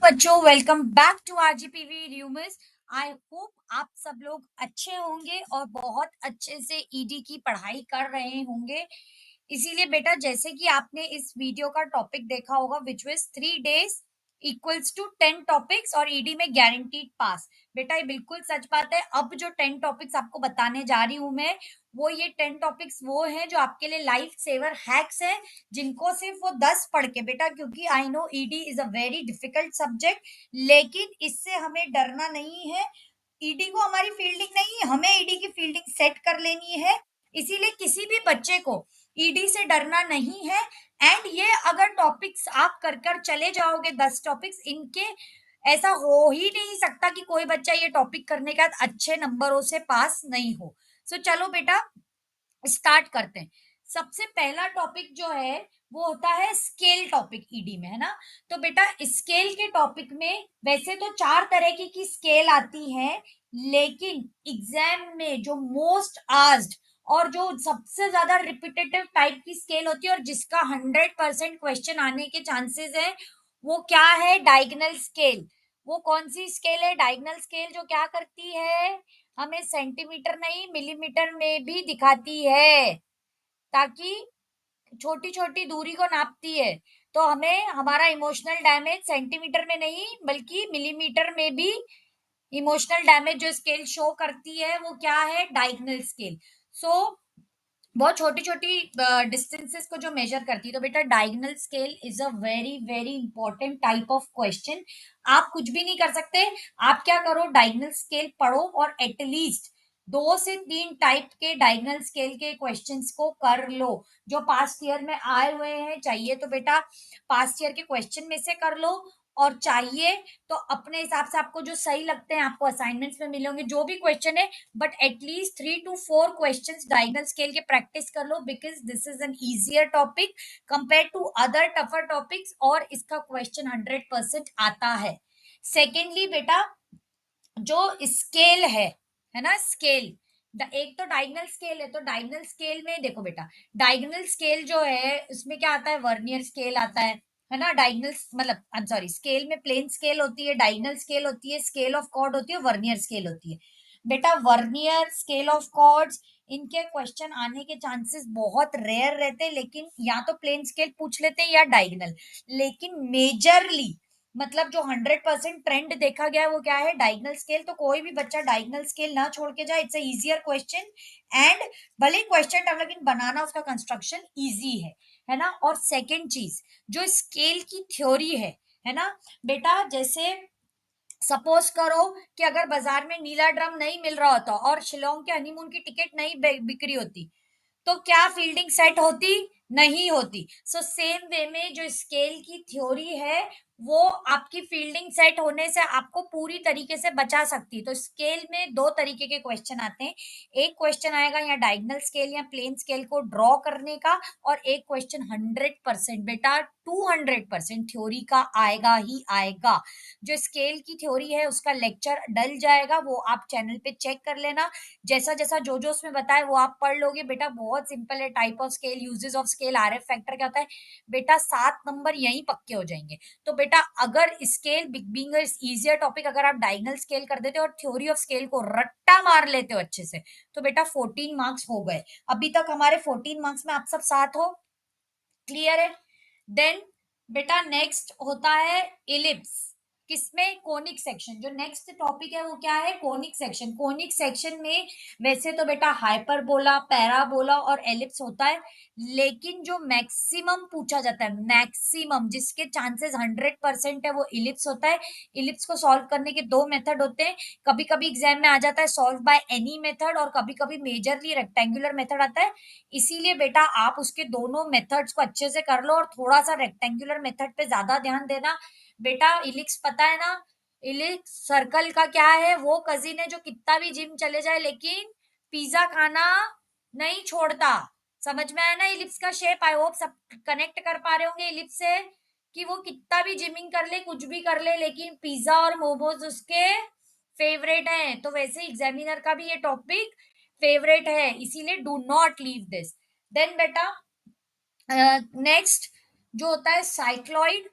बच्चों, welcome back to RGPV र्यूमस। I hope आप सब लोग अच्छे होंगे और बहुत अच्छे से ईडी की पढ़ाई कर रहे होंगे। इसीलिए बेटा, जैसे कि आपने इस वीडियो का टॉपिक देखा होगा, which was 3 days equals to 10 topics और ईडी में गारंटीड पास। बेटा, ये बिल्कुल सच बात है। अब जो 10 टॉपिक्स आपको बताने जा रही हूं मैं, वो ये 10 टॉपिक्स वो हैं जो आपके लिए लाइफ सेवर हैक्स हैं, जिनको सिर्फ वो 10 पढ़ के, बेटा, क्योंकि I know ED is a very difficult subject, लेकिन इससे हमें डरना नहीं है। ईडी को हमारी फील्डिंग नहीं है, हमें ईडी की फील्डिंग सेट कर लेनी है। इसीलिए किसी भी बच्चे को ईडी से डरना नहीं है। एंड ये अगर टॉपिक्स आप कर कर चले जाओगे, 10 टॉपिक्स इनके, ऐसा हो ही नहीं सकता कि कोई बच्चा ये टॉपिक करने के बाद अच्छे नंबरों से पास नहीं हो। सो चलो बेटा, स्टार्ट करते हैं। सबसे पहला टॉपिक जो है वो होता है स्केल टॉपिक ईडी में, है ना। तो बेटा, स्केल के टॉपिक में वैसे तो 4 तरह की स्केल आती है, लेकिन एग्जाम में जो मोस्ट आस्क्ड और जो सबसे ज्यादा रिपीटेटिव टाइप की स्केल होती है और जिसका 100% क्वेश्चन आने के चांसेस है, वो क्या है? Diagonal scale. वो कौन सी स्केल है? डायगोनल स्केल, जो क्या करती है, हमें सेंटीमीटर नहीं मिलीमीटर में भी दिखाती है, ताकि छोटी छोटी दूरी को नापती है। तो हमें हमारा इमोशनल डैमेज सेंटीमीटर में नहीं बल्कि मिलीमीटर में भी इमोशनल डैमेज जो स्केल शो करती है, वो क्या है? Diagonal scale. सो बहुत छोटी छोटी डिस्टेंसेस को जो मेजर करती है। तो बेटा, diagonal scale is a very very important type of question. आप कुछ भी नहीं कर सकते। आप क्या करो, डायगोनल स्केल पढ़ो और एटलीस्ट 2 से 3 टाइप के डायगोनल स्केल के क्वेश्चंस को कर लो, जो पास्ट ईयर में आए हुए हैं। चाहिए तो बेटा पास्ट ईयर के क्वेश्चन में से कर लो, और चाहिए तो अपने हिसाब से आपको जो सही लगते हैं, आपको असाइनमेंट्स में मिलेंगे जो भी क्वेश्चन है, but at least 3 to 4 questions diagonal scale के प्रैक्टिस कर लो, because this is an easier topic compare to other tougher topics, और इसका क्वेश्चन 100% आता है। सेकेंडली बेटा, जो स्केल है ना, स्केल, एक तो डायगोनल स्केल है। तो डायगोनल स्केल में देखो बेटा, डायगोनल स्केल जो है उसमें क्या आता है? वर्नियर स्केल आता है ना। डायगोनल मतलब आई एम सॉरी, स्केल में प्लेन स्केल होती है, डायगोनल स्केल होती है, स्केल ऑफ कॉर्ड होती है, वर्नियर स्केल होती है। बेटा, वर्नियर, स्केल ऑफ कॉर्ड्स, इनके क्वेश्चन आने के चांसेस बहुत रेयर रहते हैं, लेकिन या तो प्लेन स्केल पूछ लेते हैं या डायगोनल। लेकिन मेजरली, मतलब जो 100% ट्रेंड देखा गया है, वो क्या है? Diagonal scale. तो कोई भी बच्चा डायगोनल स्केल ना छोड़ के जाए, it's a easier question. And भले क्वेश्चन टफ, लेकिन बनाना उसका कंस्ट्रक्शन इजी है ना। और सेकंड चीज, जो स्केल की थ्योरी है ना बेटा, जैसे सपोज करो कि अगर बाजार में नीला ड्रम नहीं मिल रहा होता और शिलोंग के हनीमून की टिकट नहीं बिक रही होती, तो क्या फील्डिंग सेट होती? नहीं होती। सो सेम वे में जो स्केल की थ्योरी है, वो आपकी फील्डिंग सेट होने से आपको पूरी तरीके से बचा सकती है। तो स्केल में 2 तरीके के क्वेश्चन आते हैं। एक क्वेश्चन आएगा या डायगोनल स्केल या प्लेन स्केल को ड्रॉ करने का, और एक क्वेश्चन 100% बेटा 200% थ्योरी का आएगा ही आएगा। जो स्केल की थ्योरी है उसका लेक्चर डल जाएगा, वो आप चैनल पे चेक कर लेना। जैसा जैसा जो जो उसमें बताया वो आप पढ़ लोगे। बेटा बहुत सिंपल है। Type of scale, uses of scale, RF factor क्या होता है बेटा, 7 नंबर यहीं पक्के हो जाएंगे। तो बेटा, अगर स्केल बीइंग इजियर टॉपिक, अगर आप डायगोनल स्केल कर देते हो और थ्योरी ऑफ स्केल को रट्टा मार लेते हो अच्छे से, तो बेटा 14 मार्क्स हो गए। अभी तक हमारे 14 मार्क्स में आप सब साथ हो, क्लियर है। देन बेटा, नेक्स्ट होता है इलिप्स। किसमें? Conic section. जो नेक्स्ट टॉपिक है वो क्या है? Conic section. कोनिक सेक्शन में वैसे तो बेटा हाइपरबोला, पैराबोला और एलिप्स होता है, लेकिन जो मैक्सिमम पूछा जाता है, मैक्सिमम जिसके चांसेस 100% है, वो इलिप्स होता है। इलिप्स को सॉल्व करने के 2 मेथड होते हैं। कभी कभी एग्जाम में आ जाता है सॉल्व बाय एनी मेथड, और कभी कभी मेजरली रेक्टेंगुलर मेथड आता है। इसीलिए बेटा आप उसके दोनों मेथड्स को अच्छे से कर लो, और थोड़ा सा रेक्टेंगुलर मेथड पे ज्यादा ध्यान देना। बेटा, इलिप्स पता है ना, इलिप्स सर्कल का क्या है? वो कजिन है जो कितना भी जिम चले जाए लेकिन पिज्जा खाना नहीं छोड़ता। समझ में आया ना इलिप्स का शेप? आई होप सब कनेक्ट कर पा रहे होंगे इलिप्स से, कि वो कितना भी जिमिंग कर ले, कुछ भी कर ले, लेकिन पिज्जा और मोमोज उसके फेवरेट हैं। तो वैसे एग्जामिनर का भी ये टॉपिक फेवरेट है, इसीलिए do not leave this. Then बेटा नेक्स्ट जो होता है साइक्लॉइड,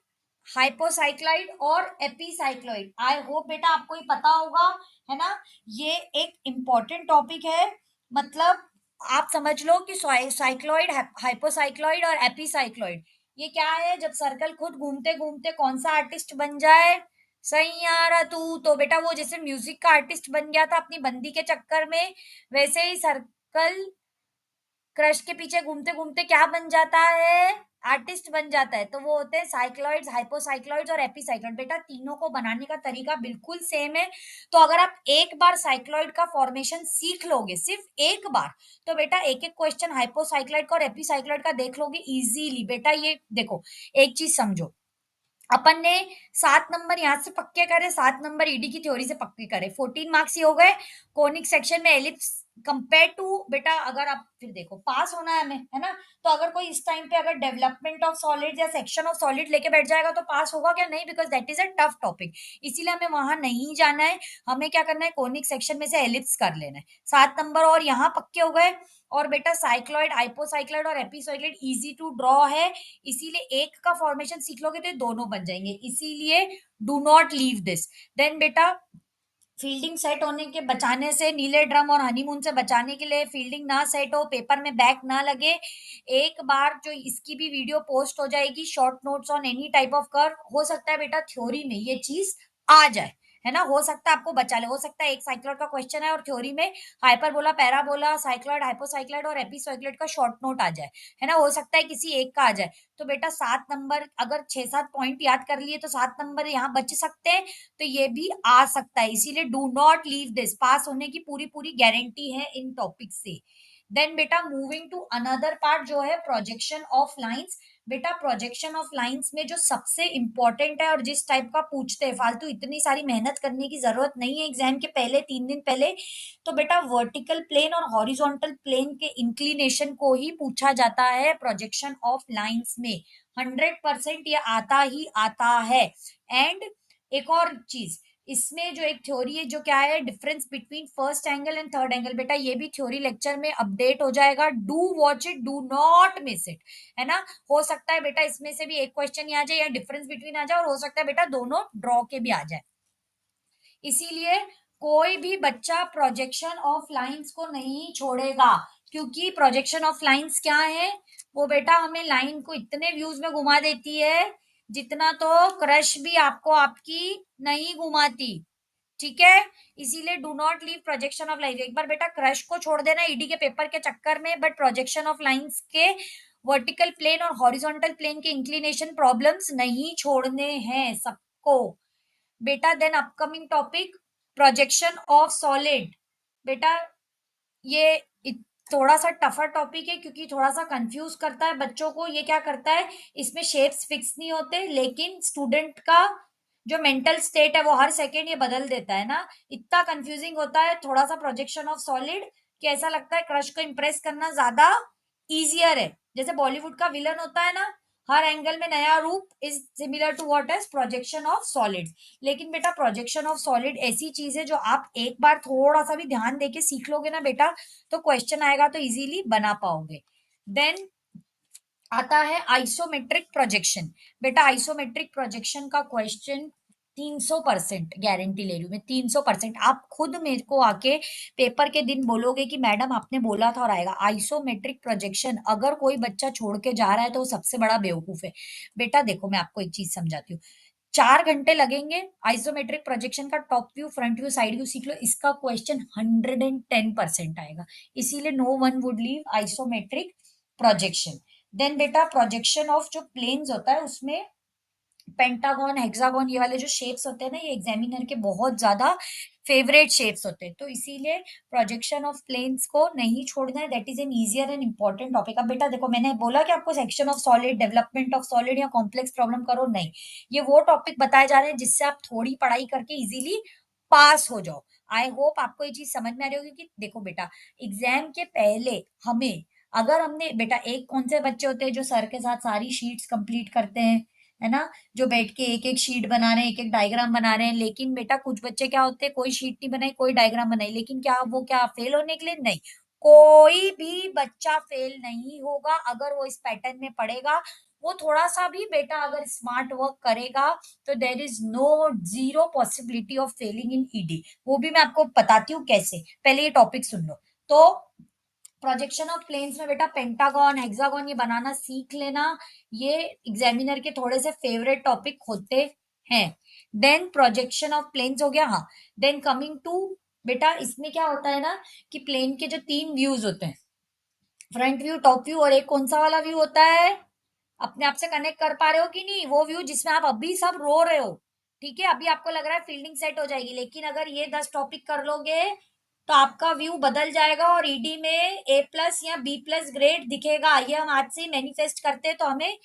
हाइपोसाइक्लाइड और एपीसाइक्लॉइड। आई होप बेटा आपको ये पता होगा, है ना। ये एक इम्पॉर्टेंट टॉपिक है, मतलब आप समझ लो कि साइक्लॉइड, हाइपोसाइक्लॉइड और एपीसाइक्लॉइड ये क्या है। जब सर्कल खुद घूमते घूमते कौन सा आर्टिस्ट बन जाए, सही आ रहा तू तो बेटा वो जैसे म्यूजिक का आर्टिस्ट बन गया था अपनी बंदी के चक्कर में, वैसे ही सर्कल क्रश के पीछे घूमते घूमते क्या बन जाता है, आर्टिस्ट बन जाता है। तो वो होते हैं साइक्लॉइड्स, हाइपोसाइक्लॉइड्स और एपीसाइक्लॉइड। बेटा तीनों को बनाने का तरीका बिल्कुल सेम है। तो अगर आप एक बार साइक्लॉइड का फॉर्मेशन सीख लोगे, सिर्फ एक बार, तो बेटा एक एक क्वेश्चन हाइपोसाइक्लॉइड का और एपीसाइक्लॉइड का देख लोगे इजीली। बेटा ये देखो, एक चीज समझो, अपन ने 7 नंबर यहाँ से पक्के करे, 7 नंबर ईडी की थ्योरी से पक्के करे, 14 मार्क्स ही हो गए। कोनिक सेक्शन में एलिप्स कंपेयर टू, बेटा अगर आप फिर देखो पास होना है हमें, है ना। तो अगर कोई इस टाइम पे अगर डेवलपमेंट ऑफ सॉलिड या सेक्शन ऑफ सॉलिड लेके बैठ जाएगा तो पास होगा क्या, नहीं, because that is a tough topic. इसीलिए हमें वहां नहीं जाना है, हमें क्या करना है, कोनिक सेक्शन में से एलिप्स कर लेना है। 7 नंबर और यहाँ पक्के हो गए। और बेटा साइक्लॉइड, हाइपोसाइक्लॉइड और एपीसाइक्लॉइड इजी टू ड्रॉ है, इसीलिए एक का फॉर्मेशन सीख लोगे तो ये दोनों बन जाएंगे, इसीलिए do not leave this. Then बेटा फील्डिंग सेट होने के बचाने से, नीले ड्रम और हनीमून से बचाने के लिए, फील्डिंग ना सेट हो, पेपर में बैक ना लगे, एक बार जो इसकी भी वीडियो पोस्ट हो जाएगी, short notes on any type of curve, हो सकता है बेटा थ्योरी में ये चीज आ जाए, है ना। हो सकता है आपको बचा ले, हो सकता है एक साइक्लॉइड का क्वेश्चन है और थ्योरी में हाइपरबोला, पैराबोला, साइक्लॉइड, हाइपोसाइक्लॉइड और एपीसाइक्लॉइड का शॉर्ट नोट आ जाए, है ना। हो सकता है किसी एक का आ जाए। तो बेटा 7 नंबर अगर 6-7 पॉइंट याद कर लिए तो 7 नंबर यहाँ बच सकते हैं, तो ये भी आ सकता है, इसीलिए डू नॉट लीव दिस। पास होने की पूरी पूरी गारंटी है इन टॉपिक से। देन बेटा मूविंग टू अनदर पार्ट जो है प्रोजेक्शन ऑफ लाइंस। बेटा प्रोजेक्शन ऑफ लाइंस में जो सबसे इंपॉर्टेंट है और जिस टाइप का पूछते हैं, फालतू इतनी सारी मेहनत करने की जरूरत नहीं है एग्जाम के पहले 3 दिन पहले, तो बेटा वर्टिकल प्लेन और हॉरिजॉन्टल प्लेन के इंक्लिनेशन को ही पूछा जाता है प्रोजेक्शन ऑफ लाइंस में। 100% ये आता ही आता है। एंड एक और चीज, इसमें जो एक थ्योरी है जो क्या है, difference between first angle and third angle. बेटा ये भी थ्योरी लेक्चर में अपडेट हो जाएगा, do watch it, do not miss it, है ना। हो सकता है बेटा इसमें से भी एक क्वेश्चन आ जाए या डिफरेंस बिटवीन आ जाए, और हो सकता है बेटा दोनों ड्रॉ के भी आ जाए। इसीलिए कोई भी बच्चा प्रोजेक्शन ऑफ लाइंस को नहीं छोड़ेगा, क्योंकि प्रोजेक्शन ऑफ लाइंस क्या है, वो बेटा हमें लाइन को इतने व्यूज में घुमा देती है जितना तो क्रश भी आपको आपकी नहीं घुमाती, ठीक है। इसीलिए do not leave projection of lines. एक बार बेटा क्रश को छोड़ देना ईडी के पेपर के चक्कर में, बट प्रोजेक्शन ऑफ लाइंस के वर्टिकल प्लेन और हॉरिजॉन्टल प्लेन के इंक्लिनेशन प्रॉब्लम्स नहीं छोड़ने हैं सबको। बेटा then upcoming topic projection of solid. बेटा ये थोड़ा सा टफर टॉपिक है क्योंकि थोड़ा सा कंफ्यूज करता है बच्चों को। ये क्या करता है, इसमें शेप्स फिक्स नहीं होते, लेकिन स्टूडेंट का जो मेंटल स्टेट है वो हर सेकेंड ये बदल देता है ना। इतना कंफ्यूजिंग होता है थोड़ा सा प्रोजेक्शन ऑफ सॉलिड कि ऐसा लगता है क्रश को इंप्रेस करना ज्यादा इजियर है। जैसे बॉलीवुड का विलन होता है ना, हर एंगल में नया रूप, is similar to what is projection of solid. लेकिन बेटा प्रोजेक्शन ऑफ सॉलिड ऐसी चीज है जो आप एक बार थोड़ा सा भी ध्यान देके सीख लोगे ना बेटा, तो क्वेश्चन आएगा तो इजीली बना पाओगे। देन आता है आइसोमेट्रिक प्रोजेक्शन। बेटा आइसोमेट्रिक प्रोजेक्शन का क्वेश्चन 300% गारंटी ले रही हूँ मैं, 300%। आप खुद मेरे को आके पेपर के दिन बोलोगे कि मैडम आपने बोला था और आएगा। आइसोमेट्रिक प्रोजेक्शन अगर कोई बच्चा छोड़ के जा रहा है तो वो सबसे बड़ा बेवकूफ है। बेटा देखो मैं आपको एक चीज समझाती हूँ, 4 घंटे लगेंगे, आइसोमेट्रिक प्रोजेक्शन का top view, front view, side view सीख लो, इसका क्वेश्चन 110% आएगा। इसीलिए no one would leave isometric projection. Then बेटा प्रोजेक्शन ऑफ जो प्लेन्स होता है उसमें पेंटागन, हेक्सागन, ये वाले जो शेप्स होते हैं ना, ये एग्जामिनर के बहुत ज्यादा फेवरेट शेप्स होते हैं, तो इसीलिए प्रोजेक्शन ऑफ प्लेन्स को नहीं छोड़ना है। That is an easier and important topic. अब बेटा देखो मैंने बोला कि आपको section of solid, development of solid या कॉम्प्लेक्स प्रॉब्लम करो, नहीं, ये वो टॉपिक बताए जा रहे हैं जिससे आप थोड़ी पढ़ाई करके इजीली पास हो जाओ। आई होप आपको ये चीज समझ में आ रही होगी कि देखो बेटा एग्जाम के पहले हमें, अगर हमने बेटा, एक कौन से बच्चे होते हैं जो सर के साथ सारी शीट्स कंप्लीट करते हैं, है ना, जो बैठ के एक एक शीट बना रहे हैं, एक एक डायग्राम बना रहे हैं। लेकिन बेटा कुछ बच्चे क्या होते हैं, कोई शीट नहीं बनाई, कोई डायग्राम बनाई, लेकिन क्या वो क्या फेल होने के लिए, नहीं, कोई भी बच्चा फेल नहीं होगा अगर वो इस पैटर्न में पढ़ेगा। वो थोड़ा-सा भी बेटा अगर स्मार्ट वर्क करेगा तो there is no zero possibility of failing in ED. वो भी मैं आपको बताती हूँ कैसे। पहले ये टॉपिक सुन लो। तो प्रोजेक्शन ऑफ प्लेन्स में बेटा पेंटागन, हेक्सागन ये बनाना सीख लेना। ये एग्जामिनर के थोड़े से फेवरेट टॉपिक होते हैं। देन प्रोजेक्शन ऑफ प्लेन्स हो गया, हाँ। देन कमिंग टू बेटा इसमें क्या होता है ना कि प्लेन के जो 3 व्यूज होते हैं, फ्रंट व्यू, टॉप व्यू और एक कौन सा वाला व्यू होता है? अपने आप से कनेक्ट कर पा रहे हो कि नहीं? वो व्यू जिसमें आप अभी सब रो रहे हो, ठीक है? अभी आपको लग रहा है फील्डिंग सेट हो जाएगी, लेकिन अगर ये 10 टॉपिक कर लोगे तो आपका व्यू बदल जाएगा और ईडी में ए प्लस या बी प्लस ग्रेड दिखेगा। ये हम आज से ही मैनिफेस्ट करते हैं तो हमें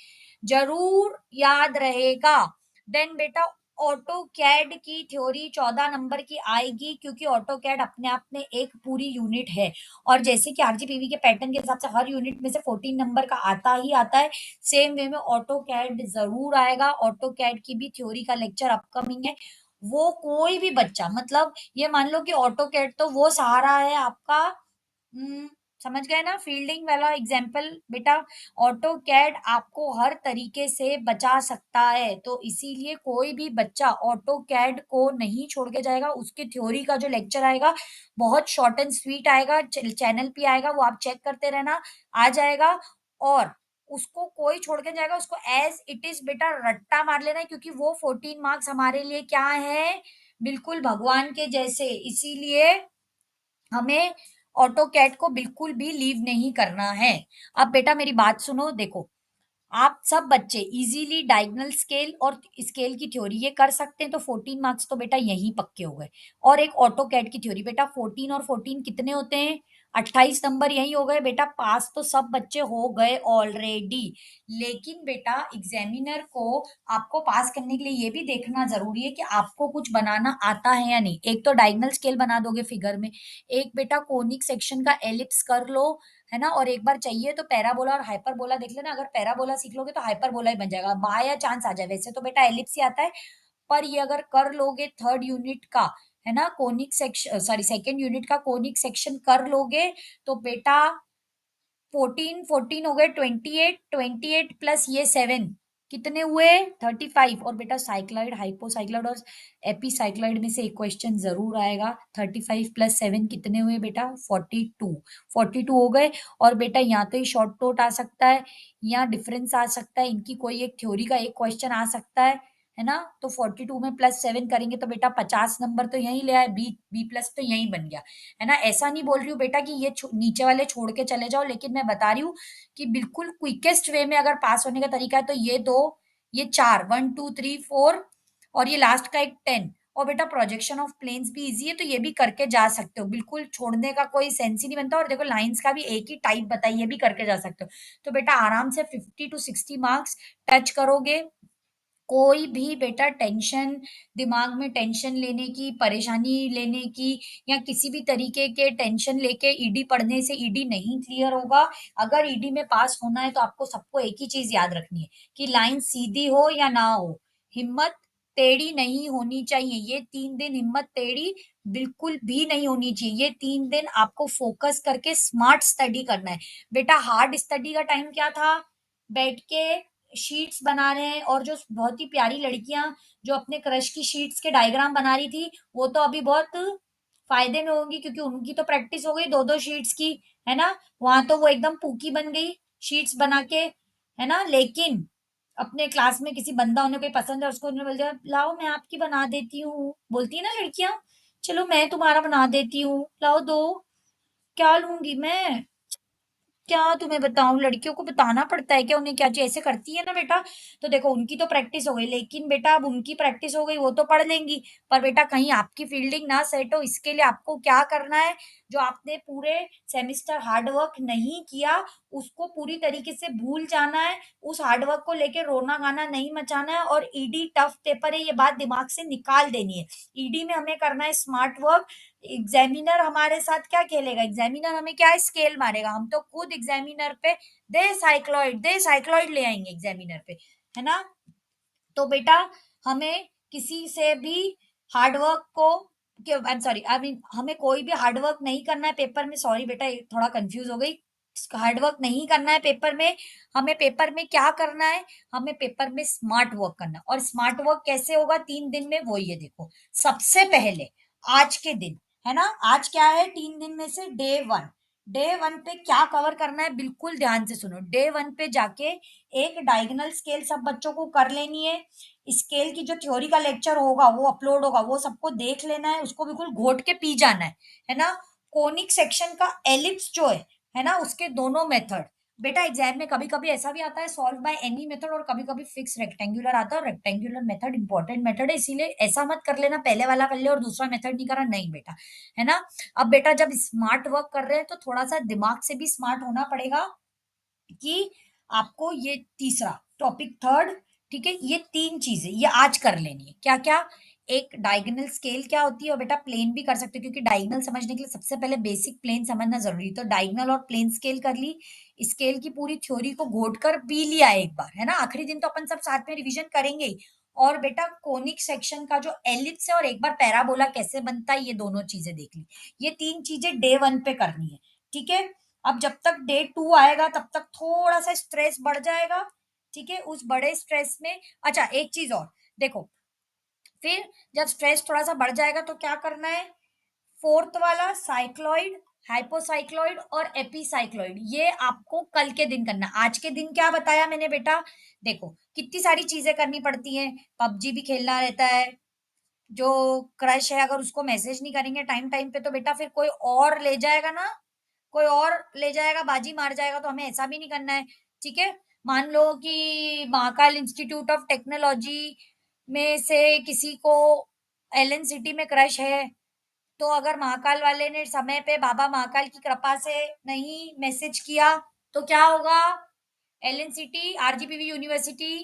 जरूर याद रहेगा। देन बेटा ऑटो कैड की थ्योरी 14 नंबर की आएगी, क्योंकि ऑटो कैड अपने आप में एक पूरी यूनिट है। और जैसे कि आरजीपीवी के पैटर्न के हिसाब से हर यूनिट में से 14 नंबर का आता ही आता है, सेम वे में ऑटो कैड जरूर आएगा। ऑटो कैड की भी थ्योरी का लेक्चर अपकमिंग है। वो कोई भी बच्चा, मतलब ये मान लो कि ऑटो कैड तो वो सहारा है आपका, समझ गए ना? फील्डिंग वाला एग्जाम्पल बेटा, ऑटो कैड आपको हर तरीके से बचा सकता है, तो इसीलिए कोई भी बच्चा ऑटो कैड को नहीं छोड़ के जाएगा। उसकी थ्योरी का जो लेक्चर आएगा बहुत शॉर्ट एंड स्वीट आएगा, चैनल पे आएगा, वो आप चेक करते रहना, आ जाएगा। और उसको कोई छोड़ के जाएगा, उसको एज इट इज बेटा रट्टा मार लेना है, क्योंकि वो 14 मार्क्स हमारे लिए क्या है, बिल्कुल भगवान के जैसे। इसीलिए हमें ऑटो कैट को बिल्कुल भी लीव नहीं करना है। अब बेटा मेरी बात सुनो, देखो आप सब बच्चे इजीली डायगोनल स्केल और स्केल की थ्योरी ये कर सकते हैं, तो 14 मार्क्स तो बेटा यही पक्के हो गए। और एक ऑटो कैड की थ्योरी, बेटा 14 और 14 कितने होते हैं? 28 नंबर यही हो गए बेटा। पास तो सब बच्चे हो गए ऑलरेडी, लेकिन बेटा एग्जामिनर को आपको पास करने के लिए ये भी देखना जरूरी है कि आपको कुछ बनाना आता है या नहीं। एक तो डायगोनल स्केल बना दोगे फिगर में, एक बेटा कोनिक सेक्शन का एलिप्स कर लो, है ना? और एक बार चाहिए तो पैराबोला और हाइपरबोला देख लेना। अगर पैराबोला सीख लोगे तो हाइपरबोला ही बन जाएगा, बाय चांस आ जाए। वैसे तो बेटा एलिप्स ही आता है, पर ये अगर कर लोगे थर्ड यूनिट का, है ना, conic section, sorry second unit का कोनिक सेक्शन कर लोगे तो बेटा 14 14 हो गए 28, 28 प्लस ये 7 कितने हुए? 35। और बेटा साइक्लॉइड, हाइपोसाइक्लॉइड और एपीसाइक्लॉइड में से एक क्वेश्चन जरूर आएगा। 35 प्लस 7 कितने हुए बेटा? 42। 42 हो गए। और बेटा यहाँ तो ही शॉर्ट नोट आ सकता है, या डिफरेंस आ सकता है, इनकी कोई एक थ्योरी का एक क्वेश्चन आ सकता है ना? तो 42 में प्लस 7 करेंगे तो बेटा 50 नंबर तो यही ले आए, बी बी प्लस तो यही बन गया, है ना? ऐसा नहीं बोल रही हूँ बेटा कि ये नीचे वाले छोड़ के चले जाओ, लेकिन मैं बता रही हूँ कि बिल्कुल क्विकेस्ट वे में अगर पास होने का तरीका है तो ये दो, ये चार, 1 2 3 4, और ये लास्ट का एक 10। और बेटा प्रोजेक्शन ऑफ प्लेन्स भी इजी है, तो ये भी करके जा सकते हो, बिल्कुल छोड़ने का कोई सेंस ही नहीं बनता। और देखो लाइंस का भी एक ही टाइप बताइए, ये भी करके जा सकते हो। तो बेटा आराम से 50 to 60 मार्क्स टच करोगे। कोई भी बेटा टेंशन, दिमाग में टेंशन लेने की, परेशानी लेने की, या किसी भी तरीके के टेंशन लेके ईडी पढ़ने से ईडी नहीं क्लियर होगा। अगर ईडी में पास होना है तो आपको सबको एक ही चीज याद रखनी है कि लाइन सीधी हो या ना हो, हिम्मत टेढ़ी नहीं होनी चाहिए। ये 3 दिन हिम्मत टेढ़ी बिल्कुल भी नहीं होनी चाहिए। ये 3 दिन आपको फोकस करके स्मार्ट स्टडी करना है। बेटा हार्ड स्टडी का टाइम क्या था? बैठ के शीट्स बना रहे हैं, और जो बहुत ही प्यारी लड़कियां जो अपने क्रश की शीट्स के डायग्राम बना रही थी, वो तो अभी बहुत फायदे में होंगी, क्योंकि उनकी तो प्रैक्टिस हो गई 2 2 शीट्स की, है ना? वहां तो वो एकदम पूकी बन गई शीट्स बना के, है ना? लेकिन अपने क्लास में किसी बंदा उन्हें कोई पसंद है, उसको उन्होंने बोल दिया लाओ मैं आपकी बना देती हूँ, बोलती है ना लड़कियां, चलो मैं तुम्हारा बना देती हूँ, लाओ दो। क्या लूंगी मैं? क्या तुम्हें बताऊं, लड़कियों को बताना पड़ता है क्या उन्हें क्या चाहिए? ऐसे करती है ना बेटा। तो देखो उनकी तो प्रैक्टिस हो गई, लेकिन बेटा अब उनकी प्रैक्टिस हो गई, वो तो पढ़ लेंगी, पर बेटा कहीं आपकी फील्डिंग ना सेट हो, इसके लिए आपको क्या करना है? जो आपने पूरे सेमिस्टर हार्ड वर्क नहीं किया, उसको पूरी तरीके से भूल जाना है। उस हार्ड वर्क को लेके रोना गाना नहीं मचाना है। और ईडी टफ पेपर है, ये बात दिमाग से निकाल देनी है। ईडी में हमें करना है स्मार्ट वर्क। एग्जामिनर हमारे साथ क्या खेलेगा? एग्जामिनर हमें क्या है, स्केल मारेगा। हम तो खुद एग्जामिनर पे दे साइक्लॉइड ले आएंगे एग्जामिनर पे, है ना? तो बेटा हमें किसी से भी हार्डवर्क को, I am sorry, I mean हमें कोई भी हार्डवर्क नहीं करना है पेपर में। सॉरी बेटा थोड़ा कंफ्यूज हो गई, हार्ड वर्क नहीं करना है पेपर में। हमें पेपर में क्या करना है? हमें पेपर में स्मार्ट वर्क करना है। और स्मार्ट वर्क कैसे होगा 3 दिन में? वो ये देखो। सबसे पहले आज के दिन, है ना? आज क्या है 3 दिन में से? डे 1। डे 1 पे क्या कवर करना है? बिल्कुल ध्यान से सुनो। डे 1 पे जाके एक डायगोनल स्केल सब बच्चों को कर लेनी है। स्केल की जो थ्योरी का लेक्चर होगा वो अपलोड होगा, वो सबको देख लेना है, उसको बिल्कुल घोट के पी जाना है ना? कोनिक सेक्शन का एलिप्स जो है ना, उसके दोनों मेथड। बेटा एग्जाम में कभी कभी ऐसा भी आता है सॉल्व बाय एनी मेथड, और कभी कभी फिक्स रेक्टेंगुलर आता है। रेक्टेंगुलर मेथड इंपॉर्टेंट मेथड है, इसीलिए ऐसा मत कर लेना पहले वाला कर ले और दूसरा मेथड नहीं करा, नहीं बेटा, है ना? अब बेटा जब स्मार्ट वर्क कर रहे हैं तो थोड़ा सा दिमाग से भी स्मार्ट होना पड़ेगा कि आपको ये तीसरा टॉपिक थर्ड, ठीक है, ये 3 चीजें ये आज कर लेनी है। क्या क्या? एक डायगोनल स्केल क्या होती है, और बेटा प्लेन भी कर सकते हो, क्योंकि डायगोनल समझने के लिए सबसे पहले बेसिक प्लेन समझना जरूरी है। तो डायगोनल और प्लेन स्केल कर ली। स्केल की पूरी थ्योरी को घोट कर पी लिया एक बार, है ना? आखिरी दिन तो अपन सब साथ में रिवीजन करेंगे ही। और बेटा कोनिक सेक्शन का जो एलिप्स है और एक बार पैराबोला कैसे बनता है, ये दोनों चीजें देख ली। ये 3 चीजें डे 1 पे करनी है, ठीक है? अब जब तक डे 2 आएगा तब तक थोड़ा सा स्ट्रेस बढ़ जाएगा, ठीक है? उस बड़े स्ट्रेस में अच्छा एक चीज और देखो, फिर जब स्ट्रेस थोड़ा सा बढ़ जाएगा तो क्या करना है? फोर्थ वाला साइक्लॉइड, हाइपोसाइक्लॉइड और एपीसाइक्लॉइड, ये आपको कल के दिन करना है। आज के दिन क्या बताया मैंने बेटा? देखो कितनी सारी चीजें करनी पड़ती हैं। पबजी भी खेलना रहता है। जो क्रश है अगर उसको मैसेज नहीं करेंगे टाइम टाइम पे तो बेटा फिर कोई और ले जाएगा ना, कोई और ले जाएगा, बाजी मार जाएगा। तो हमें ऐसा भी नहीं करना है, ठीक है? मान लो कि महाकाल इंस्टीट्यूट ऑफ टेक्नोलॉजी में से किसी को एलन सिटी में क्रश है, तो अगर महाकाल वाले ने समय पे बाबा महाकाल की कृपा से नहीं मैसेज किया तो क्या होगा? एलन सिटी आरजीपीवी यूनिवर्सिटी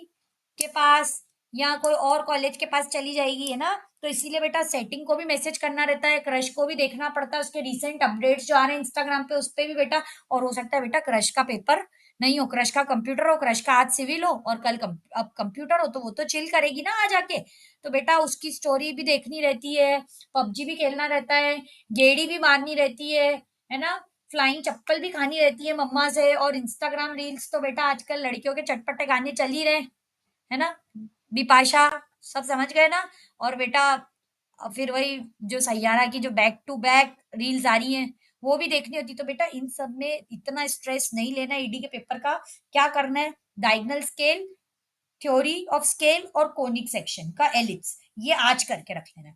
के पास या कोई और कॉलेज के पास चली जाएगी, है ना? तो इसीलिए बेटा सेटिंग को भी मैसेज करना रहता है, क्रश को भी देखना पड़ता है, उसके रिसेंट अपडेट्स जो आ रहे हैं इंस्टाग्राम पे उस पे भी बेटा। और हो सकता है बेटा क्रश का पेपर नहीं हो, क्रश का कंप्यूटर हो, क्रश का आज सिविल हो और कल अब कंप्यूटर हो, तो वो तो चिल करेगी ना आ जाके। तो बेटा उसकी स्टोरी भी देखनी रहती है, पबजी भी खेलना रहता है, गेड़ी भी मारनी रहती है ना? फ्लाइंग चप्पल भी खानी रहती है मम्मा से, और इंस्टाग्राम रील्स तो बेटा आजकल लड़कियों के चटपटे गाने चल ही रहे, है ना? बिपाशा, सब समझ गए ना? और बेटा फिर वही जो सैयारा की जो बैक टू बैक रील्स आ रही हैं, वो भी देखनी होती। तो बेटा इन सब में इतना स्ट्रेस नहीं लेना ईडी के पेपर का। क्या करना है? Diagonal scale, theory of scale और कोनिक सेक्शन का एलिप्स, ये आज करके रख लेना है।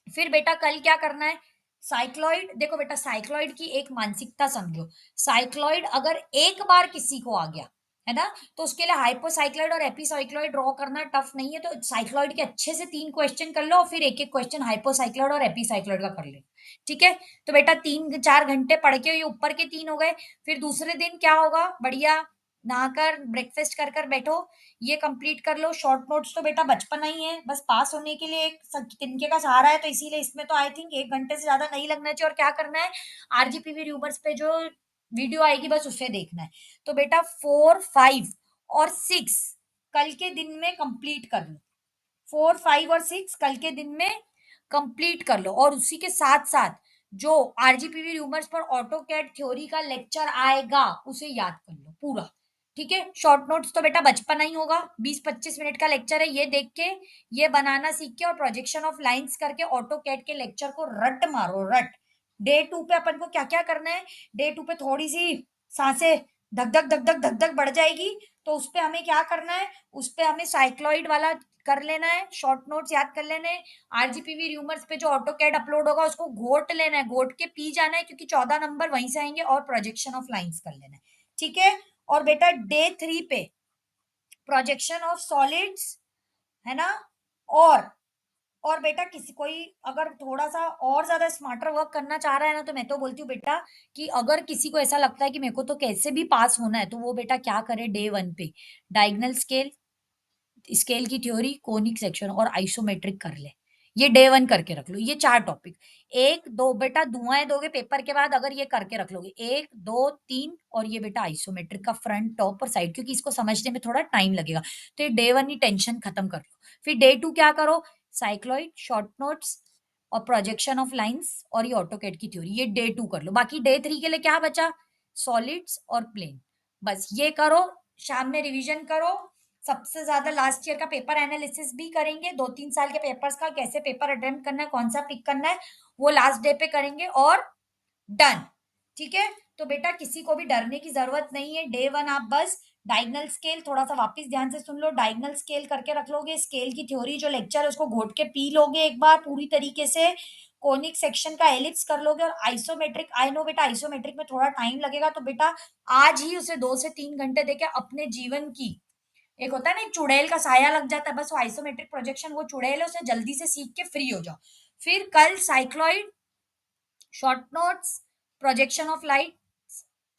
फिर बेटा कल क्या करना है? साइक्लॉइड। देखो बेटा साइक्लॉइड की एक मानसिकता समझो। साइक्लॉइड अगर एक बार किसी को आ गया, है ना, तो उसके लिए हाइपोसाइक्लॉइड और एपीसाइक्लॉइड ड्रॉ करना टफ नहीं है। तो साइक्लॉइड के अच्छे से 3 क्वेश्चन कर लो और फिर एक एक क्वेश्चन हाइपोसाइक्लॉइड और एपीसाइक्लॉइड का कर लो, ठीक है? तो बेटा 3-4 घंटे पढ़ के ये ऊपर के 3 हो गए। फिर दूसरे दिन क्या होगा? बढ़िया नहाकर ब्रेकफास्ट कर कर बैठो, ये कंप्लीट कर लो। शॉर्ट नोट्स तो बेटा बचपना ही है, बस पास होने के लिए एक तिनके का सहारा है, तो इसीलिए इसमें तो आई थिंक 1 घंटे से ज्यादा नहीं लगना चाहिए। और क्या करना है? आरजीपीवी रूमर्स पे जो वीडियो आएगी बस उसे देखना है। तो बेटा 4, 5 और 6 कल के दिन में कंप्लीट कर लो। 4, 5 और 6 कल के दिन में कंप्लीट कर लो। और उसी के साथ साथ जो आरजीपीवी रूमर्स पर ऑटो कैड थ्योरी का लेक्चर आएगा उसे याद कर लो पूरा, ठीक है? शॉर्ट नोट्स तो बेटा बचपना ही होगा, 20-25 मिनट का लेक्चर है, ये देख के ये बनाना सीख के और प्रोजेक्शन ऑफ लाइंस करके ऑटो कैड के लेक्चर को रट मारो, रट। डे 2 पे अपन को क्या क्या करना है? डे 2 पे थोड़ी सी सांसें धक धक धक धक धक धक बढ़ जाएगी, तो उस पे हमें क्या करना है? उस पे हमें साइक्लॉइड वाला कर लेना है, शॉर्ट नोट्स याद कर लेने हैं। आरजीपीवी रूमर्स पे जो ऑटो कैड अपलोड होगा उसको घोट लेना है, घोट के पी जाना है, क्योंकि 14 नंबर वहीं से आएंगे। और प्रोजेक्शन ऑफ लाइंस कर लेना है, ठीक है? और बेटा डे 3 पे प्रोजेक्शन ऑफ सॉलिड्स, है ना? और और बेटा किसी कोई अगर थोड़ा सा और ज्यादा स्मार्टर वर्क करना चाह रहा है ना, तो मैं तो बोलती हूँ बेटा कि अगर किसी को ऐसा लगता है कि मेरे को तो कैसे भी पास होना है, तो वो बेटा क्या करे? डे 1 पे डायगोनल स्केल, स्केल की थ्योरी, कोनिक सेक्शन और आइसोमेट्रिक कर ले। ये डे 1 करके रख लो, ये 4 टॉपिक। 1-2 बेटा दुआएं दोगे पेपर के बाद अगर ये करके रख लोगे, 1-2-3। और ये बेटा आइसोमेट्रिक का फ्रंट, टॉप और साइड, क्योंकि इसको समझने में थोड़ा टाइम लगेगा। तो ये डे 1 ही टेंशन खत्म कर लो। फिर डे 2 क्या करो? साइक्लॉइड, शॉर्ट नोट्स और प्रोजेक्शन ऑफ लाइंस और ये ऑटोकैड की थ्योरी, ये डे 2 कर लो। बाकी डे 3 के लिए क्या बचा? सॉलिड्स और प्लेन। बस ये करो, शाम में रिवीजन करो। सबसे ज़्यादा लास्ट ईयर का पेपर एनालिसिस भी करेंगे, 2-3 साल के पेपर्स का कैसे पेपर अटेम्प्ट करना है, कौन-सा पिक करना है, वो लास्ट डे पे करेंगे और डन। ठीक है? तो बेटा किसी को भी डरने की ज़रूरत नहीं है। डे 1 आप बस डायगोनल स्केल थोड़ा-सा वापस ध्यान से सुन लो, डायगोनल स्केल करके रख लोगे, स्केल की थ्योरी जो लेक्चर है उसको घोट के पी लोगे एक बार पूरी तरीके से, कोनिक सेक्शन का एलिप्स कर लोगे और आइसोमेट्रिक आई नो बेटा आइसोमेट्रिक में थोड़ा टाइम लगेगा, तो बेटा आज ही उसे 2 से 3 घंटे देके अपने जीवन की एक होता है ना, एक चुड़ैल का साया लग जाता है, बस वो आइसोमेट्रिक प्रोजेक्शन वो चुड़ैल है, उसे जल्दी से सीख के फ्री हो जाओ। फिर कल cycloid, short notes, projection of light,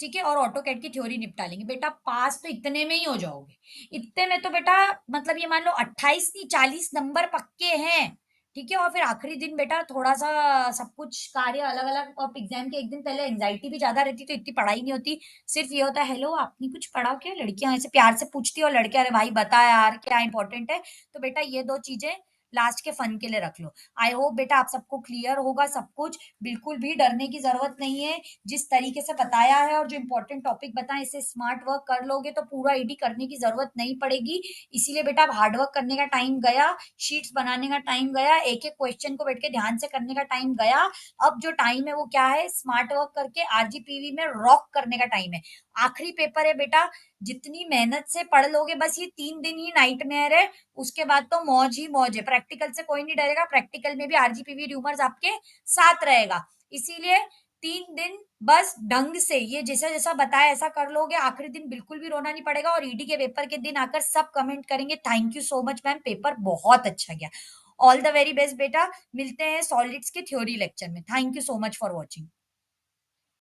ठीक है, और ऑटोकैड की थ्योरी निपटा लेंगे। बेटा पास तो इतने में ही हो जाओगे। इतने में तो बेटा मतलब ये मान लो 28 नहीं 40 नंबर पक्के हैं। ठीक है, और फिर आखिरी दिन बेटा थोड़ा-सा सब कुछ कार्य अलग-अलग और एग्ज़ाम के 1 दिन पहले एंग्ज़ायटी भी ज़्यादा रहती है, तो इतनी पढ़ाई नहीं होती। सिर्फ़ ये होता है, "हेलो आपने कुछ पढ़ा क्या?" लड़कियाँ ऐसे प्यार से पूछती हैं और लड़के, "अरे भाई बता यार क्या इम्पोर्टेंट है?" तो बेटा ये 2 चीज़ें लास्ट के फन के लिए रख लो। आई होप बेटा आप सबको क्लियर होगा सब कुछ। बिल्कुल भी डरने की ज़रूरत नहीं है। जिस तरीके से बताया है और जो इम्पोर्टेंट टॉपिक बताएँ, इसे स्मार्ट वर्क कर लोगे तो पूरा ईडी करने की ज़रूरत नहीं पड़ेगी। इसीलिए बेटा अब हार्ड वर्क करने का टाइम गया, शीट्स बनाने का टाइम गया, एक-एक क्वेश्चन को बैठ के ध्यान से करने का टाइम गया। अब जो टाइम है वो क्या है, स्मार्ट वर्क करके आरजीपीवी में रॉक करने का टाइम है। आखिरी पेपर है बेटा, जितनी मेहनत से पढ़ लोगे, बस ये 3 दिन ही नाइटमेयर है, उसके बाद तो मौज ही मौज है। प्रैक्टिकल से कोई नहीं डरेगा, प्रैक्टिकल में भी आरजीपीवी र्यूमर्स आपके साथ रहेगा। इसीलिए 3 दिन बस ढंग से ये जैसा-जैसा बताया ऐसा कर लोगे, आखिरी दिन बिल्कुल भी रोना नहीं पड़ेगा और ईडी के पेपर के दिन आकर सब कमेंट करेंगे, "thank you so much ma'am, paper बहुत अच्छा गया।" ऑल द वेरी बेस्ट बेटा, मिलते हैं सॉलिड्स के थ्योरी लेक्चर में। Thank you so much for watching.